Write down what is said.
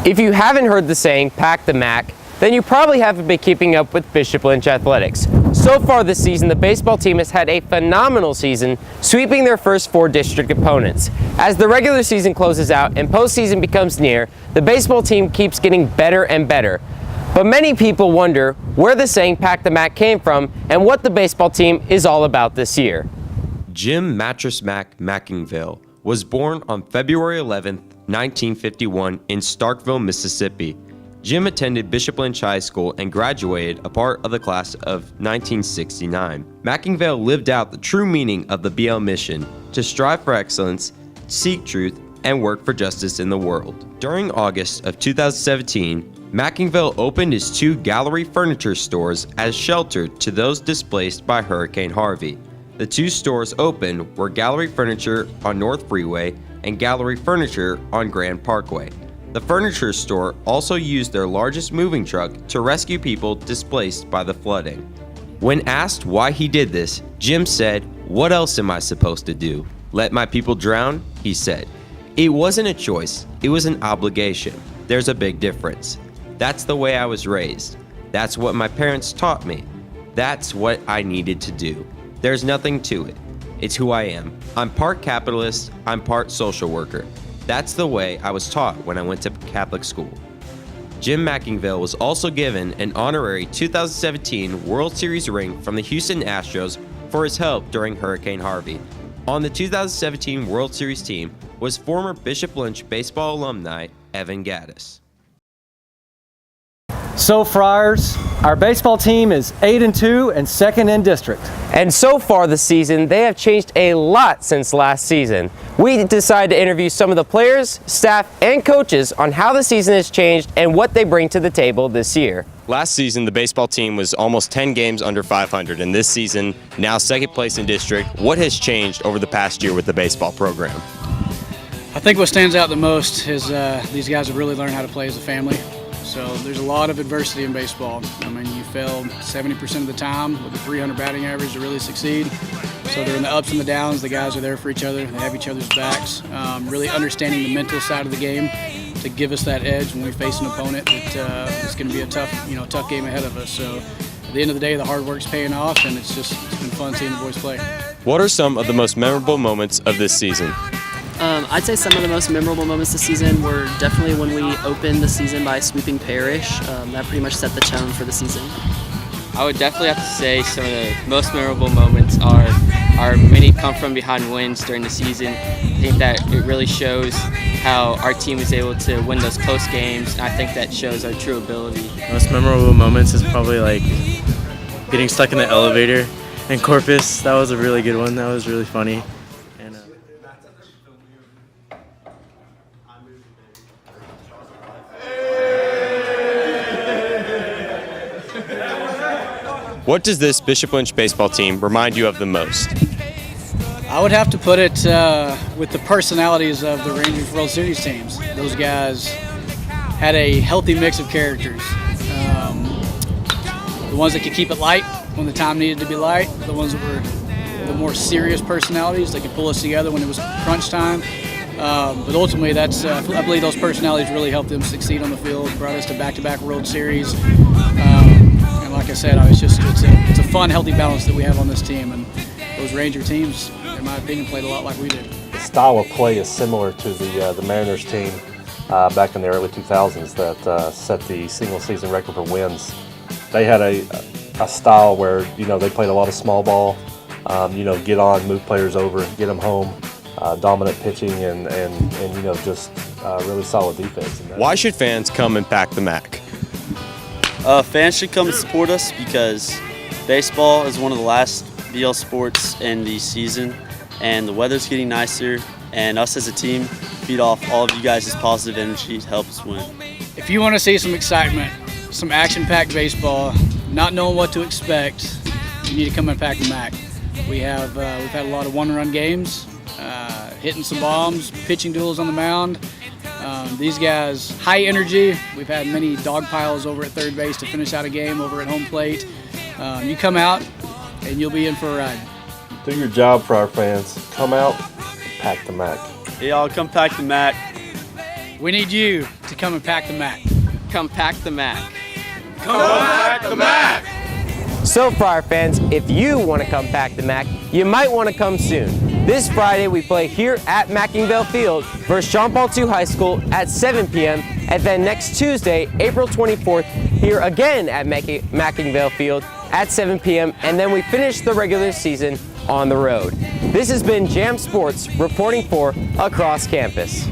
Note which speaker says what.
Speaker 1: If you haven't heard the saying, pack the Mack, then you probably haven't been keeping up with Bishop Lynch athletics. So far this season, the baseball team has had a phenomenal season, sweeping their first 4 district opponents. As the regular season closes out and postseason becomes near, the baseball team keeps getting better and better. But many people wonder where the saying pack the Mack came from and what the baseball team is all about this year.
Speaker 2: Jim Mattress Mack Mackingville was born on February 11, 1951 in Starkville, Mississippi. Jim attended Bishop Lynch High School and graduated a part of the class of 1969. Mackingville lived out the true meaning of the BL mission, to strive for excellence, seek truth, and work for justice in the world. During August of 2017, Mackingville opened his 2 gallery furniture stores as shelter to those displaced by Hurricane Harvey. The 2 stores opened were Gallery Furniture on North Freeway and Gallery Furniture on Grand Parkway. The furniture store also used their largest moving truck to rescue people displaced by the flooding. When asked why he did this, Jim said, "What else am I supposed to do? Let my people drown?" He said. It wasn't a choice, it was an obligation. There's a big difference. That's the way I was raised. That's what my parents taught me. That's what I needed to do. There's nothing to it. It's who I am. I'm part capitalist, I'm part social worker. That's the way I was taught when I went to Catholic school. Jim Mackingville was also given an honorary 2017 World Series ring from the Houston Astros for his help during Hurricane Harvey. On the 2017 World Series team was former Bishop Lynch baseball alumni Evan Gaddis.
Speaker 3: So Friars, our baseball team is 8-2 and second in district.
Speaker 1: And so far this season, they have changed a lot since last season. We decided to interview some of the players, staff, and coaches on how the season has changed and what they bring to the table this year.
Speaker 2: Last season, the baseball team was almost 10 games under 500, and this season, now second place in district. What has changed over the past year with the baseball program?
Speaker 4: I think what stands out the most is these guys have really learned how to play as a family. So there's a lot of adversity in baseball. I mean, you fail 70% of the time with a 300 batting average to really succeed. So during the ups and the downs, the guys are there for each other. They have each other's backs. Really understanding the mental side of the game to give us that edge when we face an opponent that it's going to be a tough game ahead of us. So at the end of the day, the hard work's paying off, and it's been fun seeing the boys play.
Speaker 2: What are some of the most memorable moments of this season?
Speaker 5: I'd say some of the most memorable moments this season were definitely when we opened the season by sweeping Parrish. That pretty much set the tone for the season.
Speaker 6: I would definitely have to say some of the most memorable moments are our many come-from-behind wins during the season. I think that it really shows how our team was able to win those close games, and I think that shows our true ability.
Speaker 7: Most memorable moments is probably like getting stuck in the elevator in Corpus. That was a really good one. That was really funny.
Speaker 2: What does this Bishop Lynch baseball team remind you of the most?
Speaker 4: I would have to put it with the personalities of the Rangers World Series teams. Those guys had a healthy mix of characters. The ones that could keep it light when the time needed to be light, the ones that were the more serious personalities that could pull us together when it was crunch time. But ultimately, I believe those personalities really helped them succeed on the field, brought us to back-to-back World Series. And like I said, it's a fun, healthy balance that we have on this team. And those Ranger teams, in my opinion, played a lot like we did.
Speaker 8: The style of play is similar to the Mariners team back in the early 2000s that set the single-season record for wins. They had a style where they played a lot of small ball, get on, move players over, get them home, dominant pitching, and just really solid defense.
Speaker 2: Why should fans come and pack the Mack?
Speaker 9: Fans should come and support us because baseball is one of the last BL sports in the season, and the weather's getting nicer, and us as a team feed off all of you guys' positive energy to help us win.
Speaker 4: If you want to see some excitement, some action-packed baseball, not knowing what to expect, you need to come and pack the Mack. We've had a lot of one-run games, hitting some bombs, pitching duels on the mound. These guys, high energy. We've had many dog piles over at third base to finish out a game over at home plate. You come out and you'll be in for a ride.
Speaker 8: Do your job for our fans. Come out, pack the Mack.
Speaker 9: Hey y'all, come pack the Mack.
Speaker 4: We need you to come and pack the Mack.
Speaker 6: Come pack the Mack.
Speaker 1: So Friar fans, if you want to come pack the Mack, you might want to come soon. This Friday we play here at Mackingvale Field versus Jean Paul II High School at 7 p.m. and then next Tuesday, April 24th, here again at Mackingvale Field at 7 p.m. and then we finish the regular season on the road. This has been Jam Sports reporting for Across Campus.